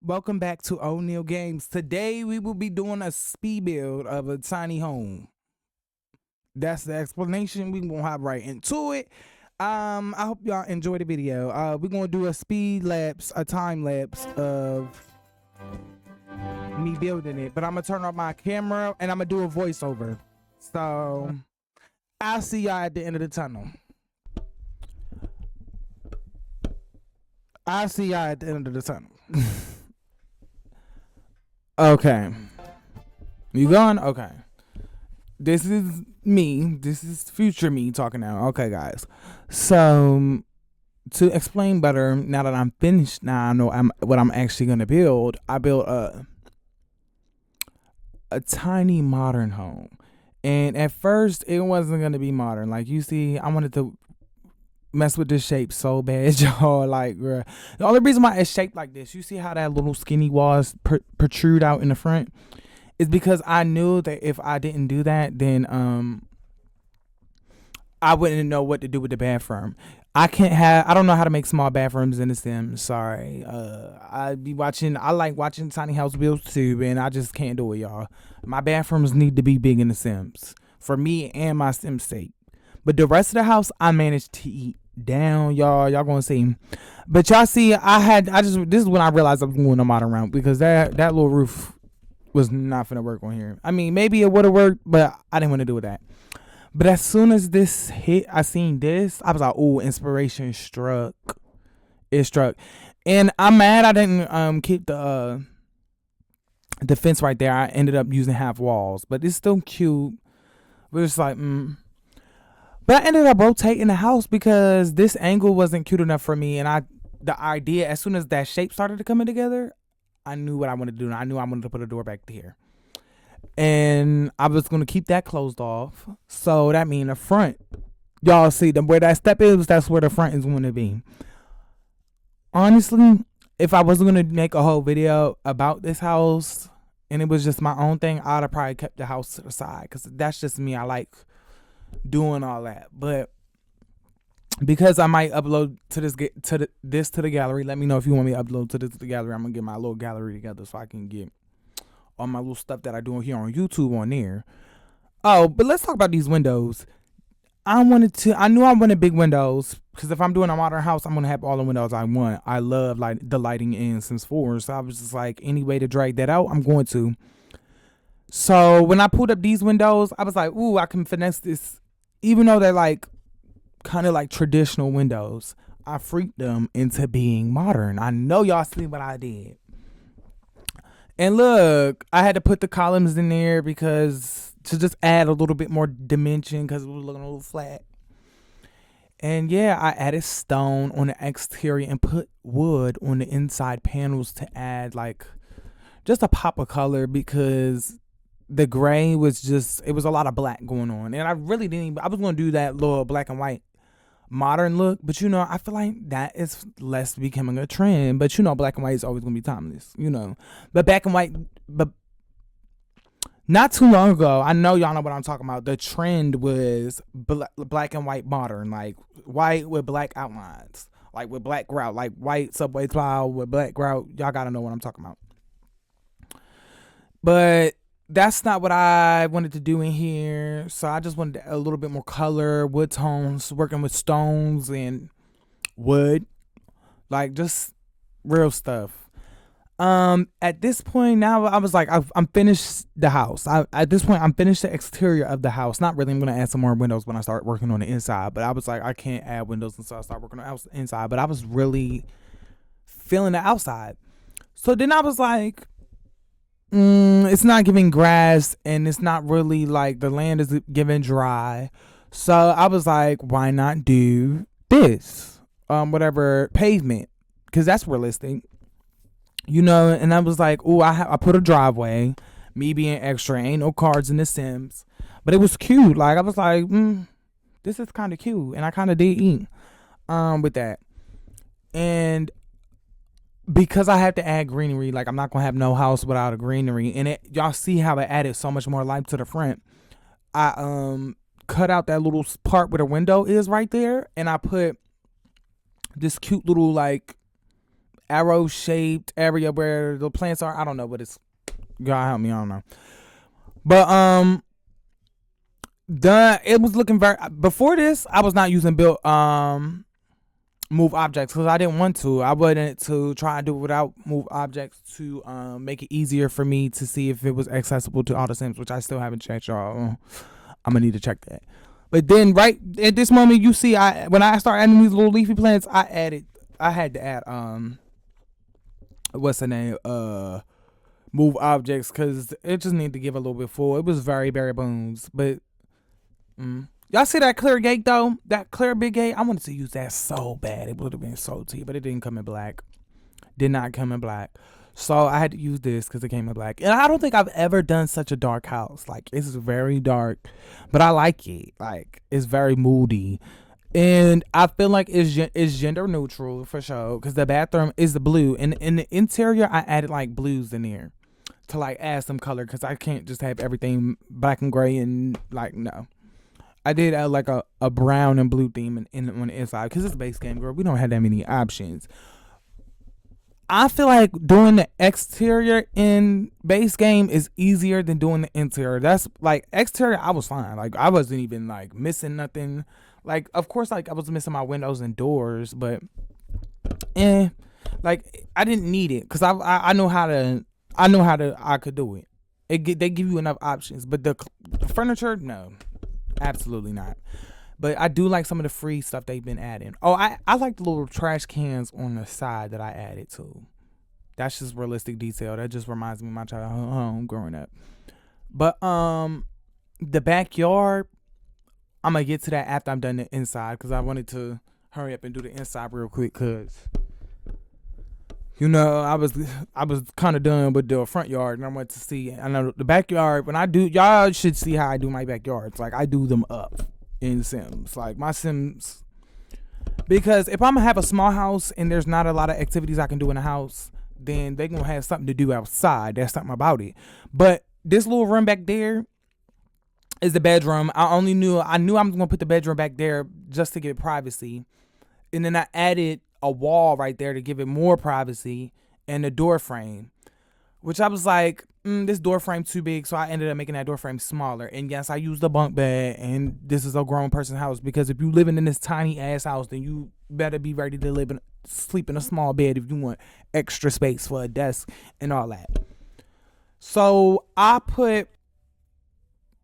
Welcome back to O'Neal Games. Today we will be doing a speed build of a tiny home. That's the explanation. We gonna hop right into it. I hope y'all enjoy the video. We're gonna do a speed lapse, a time lapse of me building it. But I'm gonna turn off my camera and I'm gonna do a voiceover. So I'll see y'all at the end of the tunnel. I'll see y'all at the end of the tunnel. Okay. You gone? Okay. This is me. This is future me talking now. Okay, guys. So to explain better, now that I'm finished, now I know what I'm actually gonna build. I built a tiny modern home, and at first it wasn't gonna be modern. Like you see, I wanted to mess with this shape so bad, y'all. Like, bruh. The only reason why it's shaped like this, you see how that little skinny walls protrude out in the front, is because I knew that if I didn't do that, then I wouldn't know what to do with the bathroom. I don't know how to make small bathrooms in the Sims. Sorry. I like watching tiny house builds too, and I just can't do it, y'all. My bathrooms need to be big in the Sims for me and my Sims sake. But the rest of the house, I managed to eat down, y'all. Y'all gonna see. But y'all see, this is when I realized I was going a modern route, because that little roof was not gonna work on here. I mean, maybe it would have worked, but I didn't want to do that. But as soon as this hit, I seen this, I was like, "Oh, inspiration struck." It struck, and I'm mad I didn't keep the fence right there. I ended up using half walls, but it's still cute. But it's like, But I ended up rotating the house because this angle wasn't cute enough for me, and the idea, as soon as that shape started to coming together, I knew what I wanted to do. And I knew I wanted to put a door back here, and I was gonna keep that closed off. So that means the front, y'all see where that step is. That's where the front is going to be. Honestly, if I wasn't gonna make a whole video about this house and it was just my own thing, I'd have probably kept the house to the side, because that's just me. I like doing all that, but because I might upload to the gallery. Let me know if you want me to upload to the gallery. I'm gonna get my little gallery together so I can get all my little stuff that I do here on YouTube on there. Oh, but let's talk about these windows. I knew I wanted big windows, because if I'm doing a modern house, I'm gonna have all the windows I want. I love like the lighting in Sims 4, so I was just like, any way to drag that out, I'm going to. So when I pulled up these windows, I was like, ooh, I can finesse this. Even though they're like kind of like traditional windows, I freaked them into being modern. I know y'all see what I did. And look, I had to put the columns in there because to just add a little bit more dimension, because it was looking a little flat. And yeah, I added stone on the exterior and put wood on the inside panels to add like just a pop of color, because the gray was just, it was a lot of black going on, and I really didn't. I was gonna do that little black and white modern look, but I feel like that is less becoming a trend. But black and white is always gonna be timeless, But black and white, but not too long ago, I know y'all know what I'm talking about. The trend was black and white modern, like white with black outlines, like with black grout, like white subway tile with black grout. Y'all gotta know what I'm talking about. But that's not what I wanted to do in here. So I just wanted a little bit more color, wood tones, working with stones and wood, like just real stuff. At this point now, I was like, I'm finished the house. At this point, I'm finished the exterior of the house. Not really. I'm gonna add some more windows when I start working on the inside. But I was like, I can't add windows until I start working on the inside. But I was really feeling the outside. So then I was like, it's not giving grass, and it's not really like the land is giving dry. So I was like, why not do this? Whatever, pavement, because that's realistic, And I was like, oh, I put a driveway. Me being extra, ain't no cars in the Sims, but it was cute. Like I was like, this is kind of cute, and I kind of did eat with that. And because I had to add greenery, like I'm not gonna have no house without a greenery. And y'all see how it added so much more life to the front. I cut out that little part where the window is right there, and I put this cute little like arrow shaped area where the plants are. I don't know what it's. God help me, I don't know. But it was looking very. Before this, I was not using build move objects because I didn't want to. I wanted to try and do it without move objects to make it easier for me to see if it was accessible to all the Sims, which I still haven't checked, y'all. I'm gonna need to check that. But then right at this moment, you see, when I start adding these little leafy plants, I had to add what's the name, move objects, because it just needed to give a little bit full. It was very bare bones, but y'all see that clear gate though? That clear big gate? I wanted to use that so bad. It would have been so tea, but it didn't come in black. Did not come in black. So I had to use this because it came in black. And I don't think I've ever done such a dark house. Like, it's very dark, but I like it. Like, it's very moody. And I feel like it's gender neutral for sure, because the bathroom is the blue. And in the interior, I added like blues in there to like add some color, because I can't just have everything black and gray and like, no. I did add like a brown and blue theme on the inside, because it's a base game, girl. We don't have that many options. I feel like doing the exterior in base game is easier than doing the interior. That's like exterior, I was fine. Like, I wasn't even like missing nothing. Like, of course, like I was missing my windows and doors, but like I didn't need it because I know how to. I could do it. They give you enough options, but the furniture, no, absolutely not. But I do like some of the free stuff they've been adding. Oh, I like the little trash cans on the side that I added too. That's just realistic detail. That just reminds me of my childhood home growing up. But the backyard, I'm gonna get to that after I'm done the inside, because I wanted to hurry up and do the inside real quick, because I was kind of done with the front yard, and I wanted to see. I know the backyard. When I do, y'all should see how I do my backyards. Like, I do them up in Sims. Like, my Sims, because if I'm gonna have a small house and there's not a lot of activities I can do in the house, then they gonna have something to do outside. There's something about it. But this little room back there is the bedroom. I knew I was gonna put the bedroom back there just to give it privacy, and then I added a wall right there to give it more privacy, and a door frame, which I was like, this door frame too big, so I ended up making that door frame smaller. And yes, I used a bunk bed, and this is a grown person's house, because if you living in this tiny ass house, then you better be ready to sleep in a small bed if you want extra space for a desk and all that. So I put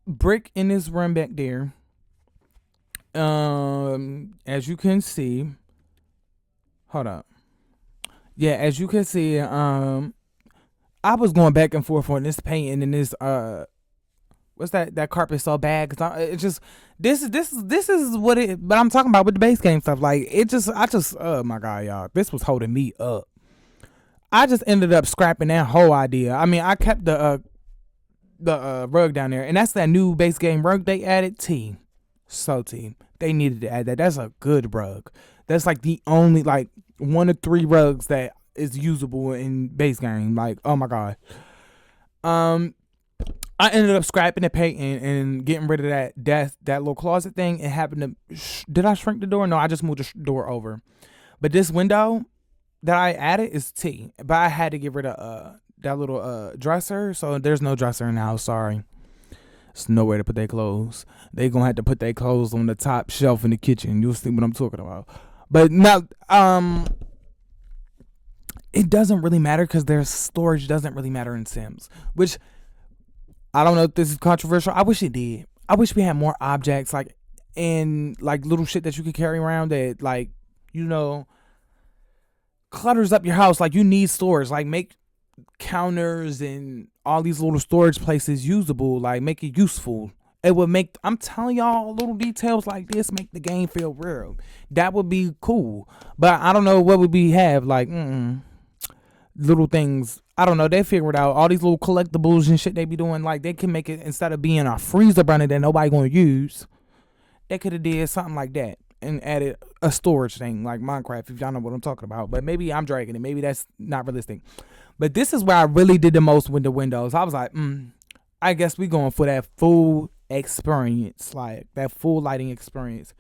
brick in this room back there. As you can see, hold up. Yeah, as you can see, I was going back and forth on this painting and this what's that carpet so bad, because it's just this is what it. But I'm talking about with the base game stuff. Like, I just oh my god, y'all, this was holding me up. I just ended up scrapping that whole idea. I mean, I kept the rug down there, and that's that new base game rug they added. They needed to add that. That's a good rug. That's like the only like 1 of 3 rugs that is usable in base game. Like, oh my god. I ended up scrapping the painting and getting rid of that little closet thing, and having to did I shrink the door? No, I just moved the door over. But this window that I added is T. But I had to get rid of that little dresser, so there's no dresser in the house. Sorry. There's nowhere to put their clothes. They gonna have to put their clothes on the top shelf in the kitchen. You'll see what I'm talking about. But now, it doesn't really matter, because their storage doesn't really matter in Sims. Which, I don't know if this is controversial. I wish it did. I wish we had more objects, like, and like little shit that you could carry around that, like, clutters up your house. Like, you need storage. Like, make counters and all these little storage places usable. Like, make it useful. It would make, I'm telling y'all, little details like this make the game feel real. That would be cool. But I don't know what would we have. Like, little things. I don't know. They figure it out. All these little collectibles and shit they be doing. Like, they can make it, instead of being a freezer burner that nobody gonna use, they could have did something like that and added a storage thing like Minecraft, if y'all know what I'm talking about. But maybe I'm dragging it. Maybe that's not realistic. But this is where I really did the most with the windows. I was like, I guess we going for that full experience, like that full lighting experience.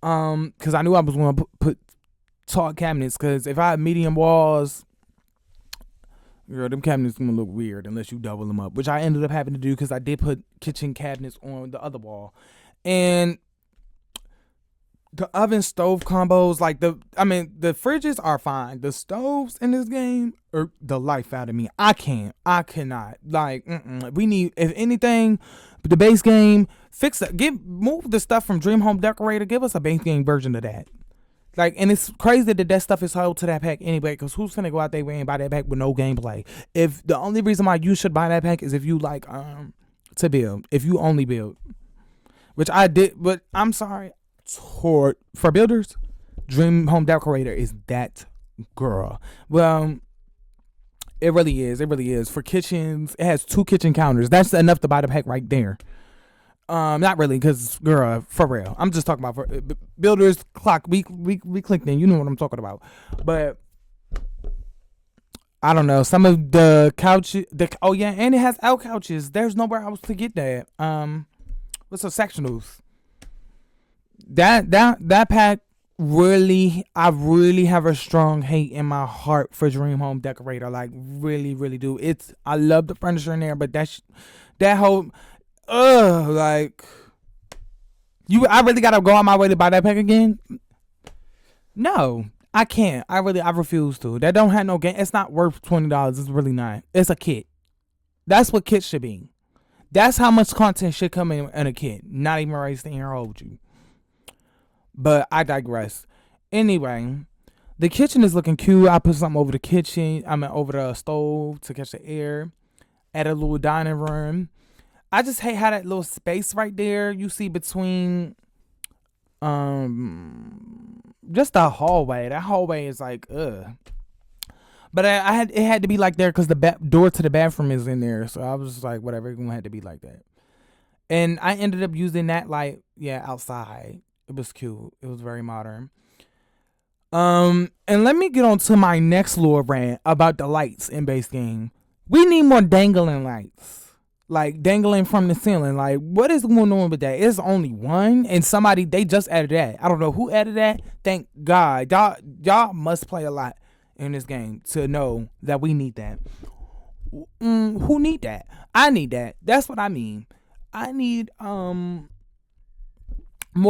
Because I knew I was going to put tall cabinets, because if I have medium walls, girl, them cabinets gonna look weird unless you double them up, which I ended up having to do because I did put kitchen cabinets on the other wall. And the oven stove combos, like the fridges are fine. The stoves in this game are the life out of me. I cannot. Like, we need, if anything, the base game, fix it. Move the stuff from Dream Home Decorator. Give us a base game version of that. Like, and it's crazy that stuff is held to that pack anyway, because who's gonna go out there and buy that pack with no gameplay? If the only reason why you should buy that pack is if you like to build. If you only build, which I did, but I'm sorry. For builders, Dream Home Decorator is that girl. Well, it really is. It really is. For kitchens, it has 2 kitchen counters. That's enough to buy the pack right there. Not really, because girl, for real. I'm just talking about for builders. Clock. We clicked in. You know what I'm talking about. But I don't know. Some of the couches. And it has out couches. There's nowhere else to get that. What's the sectionals? That pack really, I really have a strong hate in my heart for Dream Home Decorator. Like, really, really do. I love the furniture in there, but that whole like, I really gotta go on my way to buy that pack again. No, I can't. I refuse to. That don't have no game. It's not worth $20. It's really not. It's a kit. That's what kits should be. That's how much content should come in a kit. Not even ready to stand here and hold you. But I digress. Anyway, the kitchen is looking cute. I put something over the kitchen. Over the stove to catch the air. Add a little dining room. I just hate how that little space right there you see between just the hallway. That hallway is like ugh. But it had to be like there because the door to the bathroom is in there. So I was just like, whatever, it's gonna have to be like that. And I ended up using that light, outside. It was cute. It was very modern. And let me get on to my next little rant about the lights in base game. We need more dangling lights. Like, dangling from the ceiling. Like, what is going on with that? It's only one, and they just added that. I don't know who added that. Thank God. Y'all must play a lot in this game to know that we need that. Who need that? I need that. That's what I mean. I need, more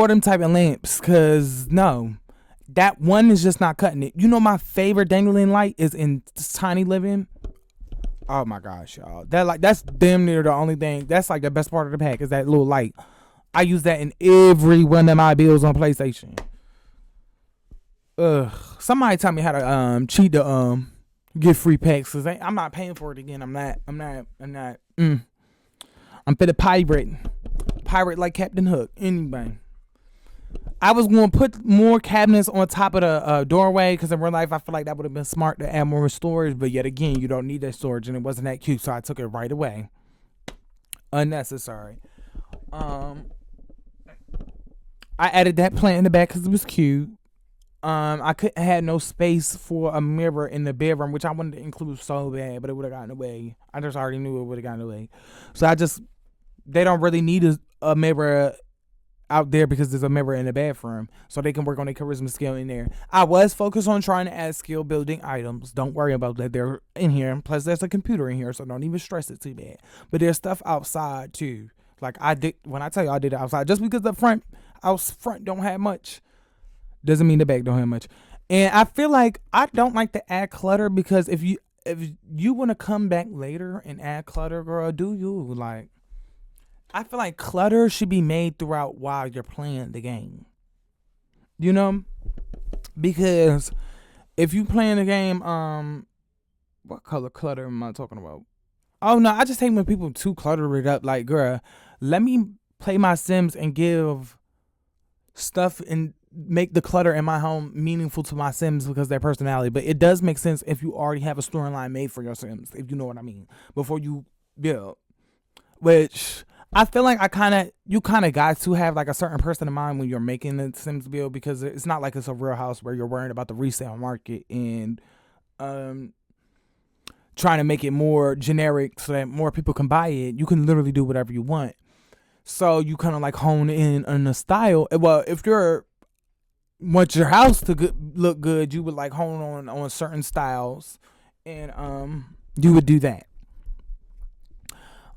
them type of lamps, because no, that one is just not cutting it. You know, my favorite dangling light is in Tiny Living. Oh my gosh, y'all, that's damn near the only thing. That's like the best part of the pack is that little light. I use that in every one of my builds on PlayStation. Somebody tell me how to cheat to get free packs, because I'm not paying for it again. I'm not. I'm for the pirate like Captain Hook. Anyway, I was going to put more cabinets on top of the doorway, because in real life I feel like that would have been smart to add more storage, but yet again, you don't need that storage, and it wasn't that cute, so I took it right away. Unnecessary. I added that plant in the back because it was cute. I had no space for a mirror in the bedroom, which I wanted to include so bad, but it would have gotten away. I just already knew it would have gotten away. So they don't really need a mirror out there because there's a mirror in the bathroom, so they can work on their charisma skill in there. I was focused on trying to add skill building items. Don't worry about that. They're in here. Plus, there's a computer in here, so don't even stress it too bad. But there's stuff outside too. Like I did when I tell you I did it outside. Just because the front don't have much doesn't mean the back don't have much. And I feel like I don't like to add clutter, because if you want to come back later and add clutter, girl, do you? Like, I feel like clutter should be made throughout while you're playing the game. You know? Because if you playing the game, what color clutter am I talking about? Oh no, I just hate when people too clutter it up. Like, girl, let me play my Sims and give stuff and make the clutter in my home meaningful to my Sims because of their personality. But it does make sense if you already have a storyline made for your Sims, if you know what I mean, before you build. Which I feel like you kind of got to have like a certain person in mind when you're making the Sims build, because it's not like it's a real house where you're worrying about the resale market and trying to make it more generic so that more people can buy it. You can literally do whatever you want. So you kind of like hone in on the style. Well, if you're want your house to look good, you would like hone on certain styles, and you would do that.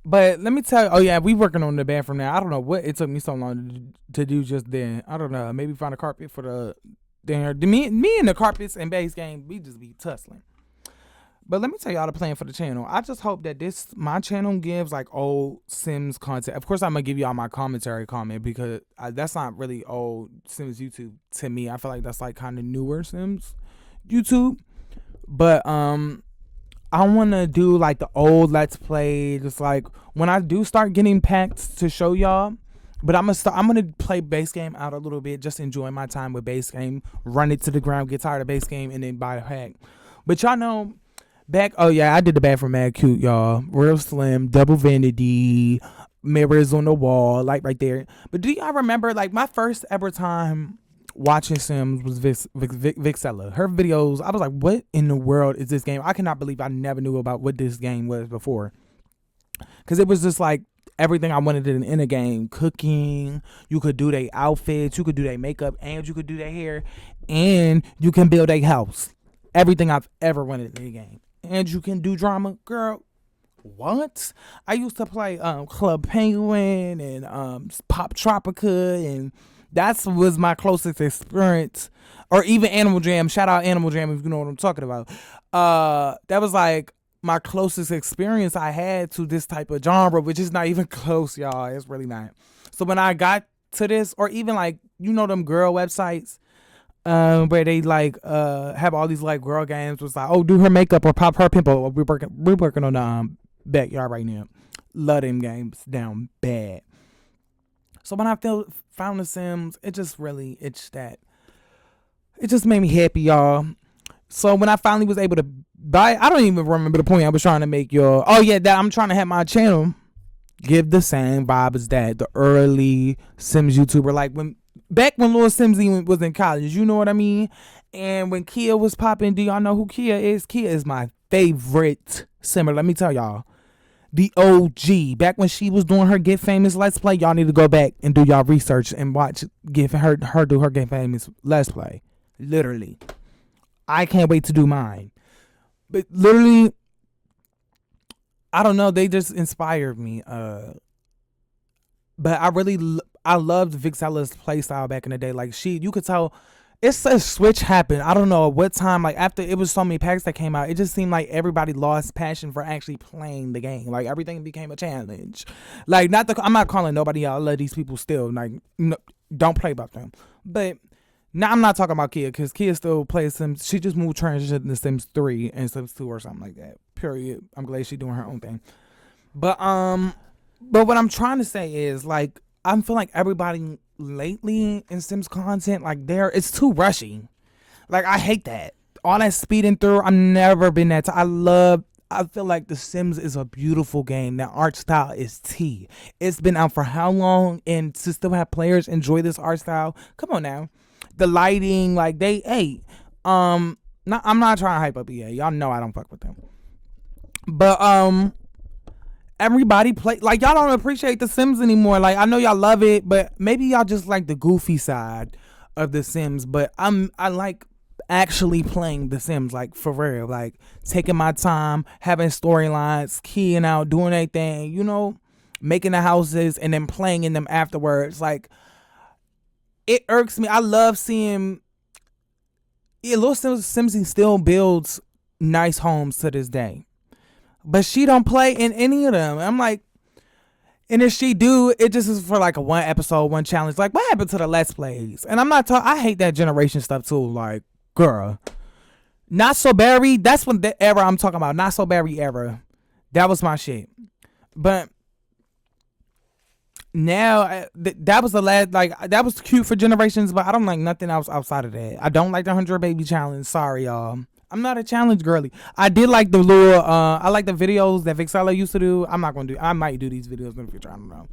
But let me tell you, oh yeah, we working on the bathroom now. I don't know what it took me so long to do just then. I don't know. Maybe find a carpet for the there. Me and the carpets and base game, we just be tussling. But let me tell y'all the plan for the channel. I just hope that my channel gives like old Sims content. Of course, I'm gonna give y'all my commentary comment because that's not really old Sims YouTube to me. I feel like that's like kind of newer Sims YouTube. But I want to do like the old Let's Play, just like when I do start getting packs to show y'all. But I'm gonna play base game out a little bit, just enjoy my time with base game, run it to the ground, get tired of base game, and then buy a pack. But y'all know, oh yeah, I did the bathroom mad cute, y'all. Real slim, double vanity, mirrors on the wall, like right there. But do y'all remember like my first ever time watching Sims was Vixella. Her videos, I was like, what in the world is this game? I cannot believe I never knew about what this game was before. Because it was just like everything I wanted in a game. Cooking, you could do their outfits, you could do their makeup, and you could do their hair, and you can build a house. Everything I've ever wanted in a game. And you can do drama. Girl, what? I used to play Club Penguin and Pop Tropica, and that was my closest experience. Or even Animal Jam. Shout out Animal Jam if you know what I'm talking about. That was like my closest experience I had to this type of genre, which is not even close, y'all. It's really not. So when I got to this, or even like, you know them girl websites where they like have all these like girl games, was like, oh, do her makeup or pop her pimple. We're working on the backyard right now. Love them games down bad. So when I found the Sims, it just really it just made me happy, y'all. So when I finally was able to buy, I don't even remember the point I was trying to make, y'all. Oh yeah, that I'm trying to have my channel give the same vibe as that the early Sims YouTuber, like back when Lil Simsy was in college, you know what I mean? And when Kia was popping, do y'all know who Kia is? Kia is my favorite Simmer. Let me tell y'all. The OG. Back when she was doing her Get Famous Let's Play, y'all need to go back and do y'all research and watch her do her Get Famous Let's Play. Literally. I can't wait to do mine. But literally, I don't know, they just inspired me. But I loved Vixella's playstyle back in the day. Like you could tell it's a switch happened. I don't know what time, like after it was so many packs that came out, it just seemed like everybody lost passion for actually playing the game. Like everything became a challenge. Like I'm not calling nobody out. I love these people still. Like don't play about them. But now I'm not talking about Kia, because Kia still plays Sims. She just moved transition to Sims 3 and Sims 2 or something like that. Period. I'm glad she's doing her own thing. But what I'm trying to say is, like, I feel like everybody lately in Sims content, like it's too rushy. Like I hate that. All that speeding through. I've never been that. I feel like The Sims is a beautiful game. That art style is T. It's been out for how long, and to still have players enjoy this art style? Come on now. The lighting, like I'm not trying to hype up EA. Y'all know I don't fuck with them. But everybody play, like, y'all don't appreciate The Sims anymore. Like, I know y'all love it, but maybe y'all just like the goofy side of The Sims. But I like actually playing The Sims, like for real, like taking my time, having storylines, keying out, doing anything, you know, making the houses and then playing in them afterwards. Like, it irks me. I love seeing Little Simsy still builds nice homes to this day, but she don't play in any of them. I'm like, and if she do, it just is for like a one episode, one challenge. Like, what happened to the Let's Plays? And I'm not talking, I hate that generation stuff too. Like, girl, Not So Berry, that's when the era I'm talking about. Not So Berry era. That was my shit. But now, that was the last, like, that was cute for generations, but I don't like nothing else outside of that. I don't like the 100 Baby Challenge. Sorry, y'all. I'm not a challenge girly. I did like the little, I like the videos that Vixella used to do. I might do these videos in the future. I don't know.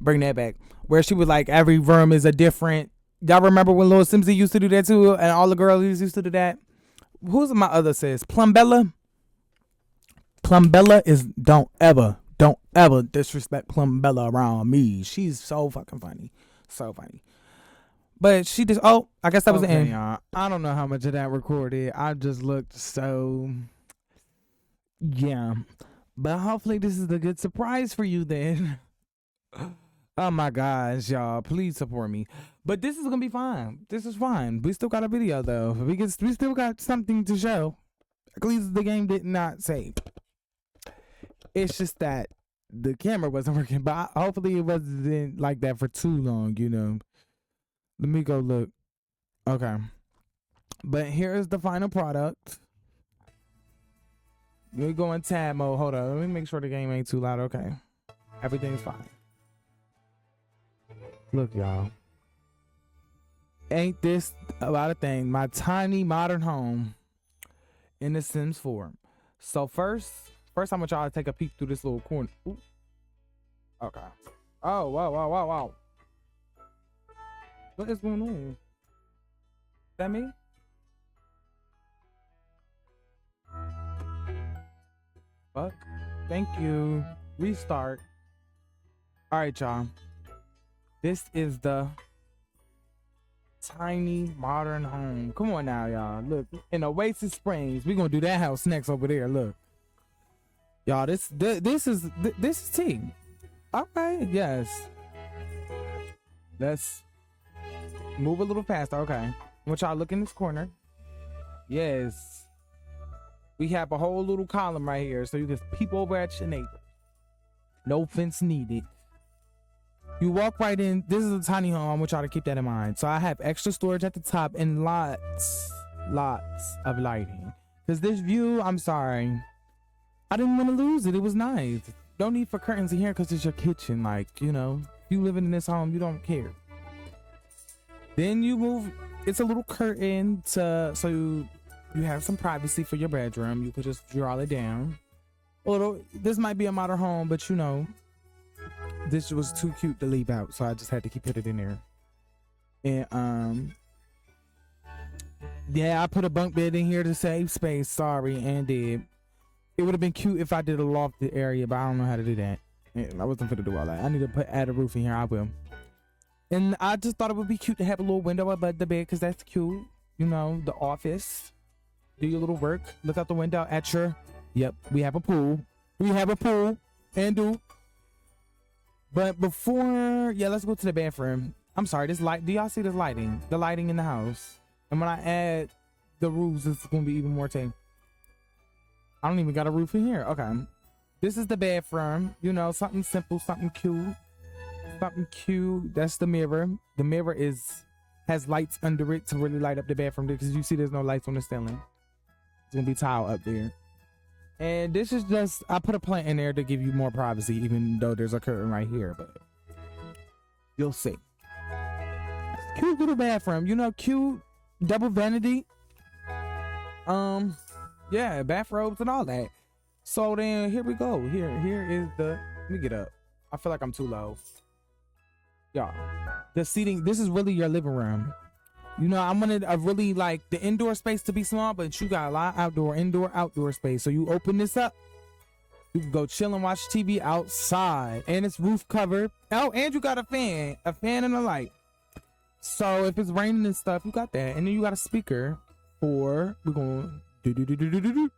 Bring that back. Where she was like, every room is a different. Y'all remember when Lil Simsy used to do that too? And all the girls used to do that? Who's my other sis? Plumbella? Plumbella is, don't ever disrespect Plumbella around me. She's so fucking funny. So funny. But she just, oh, I guess that was the Okay, end. y'all. I don't know how much of that recorded. I just looked so, yeah. But hopefully this is a good surprise for you then. Oh my gosh, y'all. Please support me. But this is gonna be fine. This is fine. We still got a video though. We still got something to show. At least the game did not save. It's just that the camera wasn't working. But hopefully it wasn't like that for too long, you know. Let me go look. Okay. But here is the final product. Let me go in tab mode. Hold on. Let me make sure the game ain't too loud. Okay. Everything's fine. Look, y'all. Ain't this about a thing? My tiny modern home in The Sims 4. So first I'm gonna try to take a peek through this little corner. Ooh. Okay. Oh, wow. What is going on? Is that me? Fuck. Thank you. Restart. All right, y'all. This is the tiny modern home. Come on now, y'all. Look, in Oasis Springs. We're gonna do that house next over there. Look. Y'all, this is T. Okay, yes. Let's move a little faster. Okay. I want y'all to look in this corner. Yes. We have a whole little column right here so you can peep over at your neighbor. No fence needed. You walk right in. This is a tiny home. I want y'all to keep that in mind. So I have extra storage at the top and lots of lighting. Because this view, I'm sorry, I didn't want to lose it. It was nice. No need for curtains in here because it's your kitchen. Like, you know, you living in this home, you don't care. Then you move. It's a little curtain so you have some privacy for your bedroom. You could just draw it down. Although this might be a modern home, but you know, this was too cute to leave out, so I just had to keep it in there. And yeah, I put a bunk bed in here to save space. Sorry, and did. It would have been cute if I did a lofted area, but I don't know how to do that. I wasn't fit to do all that. I need to add a roof in here. I will. And I just thought it would be cute to have a little window above the bed because that's cute. You know, the office. Do your little work. Look out the window at your. Yep, we have a pool. And do. But before, yeah, let's go to the bathroom. I'm sorry, this light. Do y'all see this lighting? The lighting in the house. And when I add the roofs, it's gonna be even more tame. I don't even got a roof in here. Okay. This is the bathroom. You know, something simple, something cute. That's the mirror. The mirror has lights under it to really light up the bathroom because you see there's no lights on the ceiling. It's gonna be tile up there. And this is just, I put a plant in there to give you more privacy, even though there's a curtain right here, but you'll see. Cute little bathroom, you know, cute double vanity. Yeah, bathrobes and all that. So then here we go. Here is the, let me get up. I feel like I'm too low. Y'all, the seating, this is really your living room. You know, I wanted a really like the indoor space to be small, but you got a lot of outdoor space. So you open this up, you can go chill and watch TV outside, and it's roof covered. Oh, and you got a fan and a light. So if it's raining and stuff, you got that, and then you got a speaker for we're going do.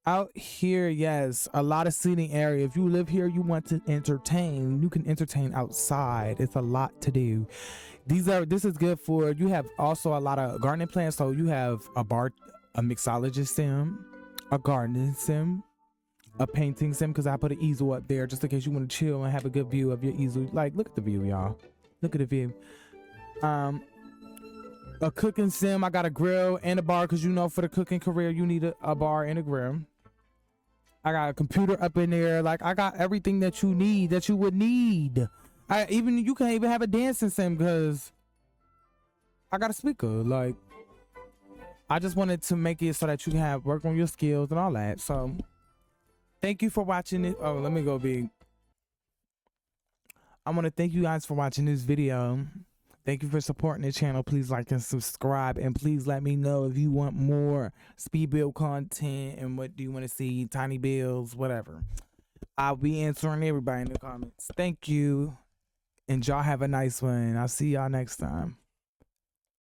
Out here, yes, a lot of seating area. If you live here, you want to entertain, you can entertain outside. It's a lot to do. This is good for, you have also a lot of gardening plants. So you have a mixologist sim, a gardening sim, a painting sim, because I put an easel up there just in case you want to chill and have a good view of your easel. Like, look at the view, y'all. Look at the view. A cooking sim. I got a grill and a bar because you know for the cooking career you need a bar and a grill. I got a computer up in there. Like, I got everything that you need, that you would need. You can even have a dancing sim because I got a speaker. Like, I just wanted to make it so that you can have work on your skills and all that. So thank you for watching it. Oh, let me go big. I want to thank you guys for watching this video. Thank you for supporting the channel. Please like and subscribe, and please let me know if you want more speed build content and what do you want to see, tiny builds, whatever. I'll be answering everybody in the comments. Thank you. And y'all have a nice one. I'll see y'all next time.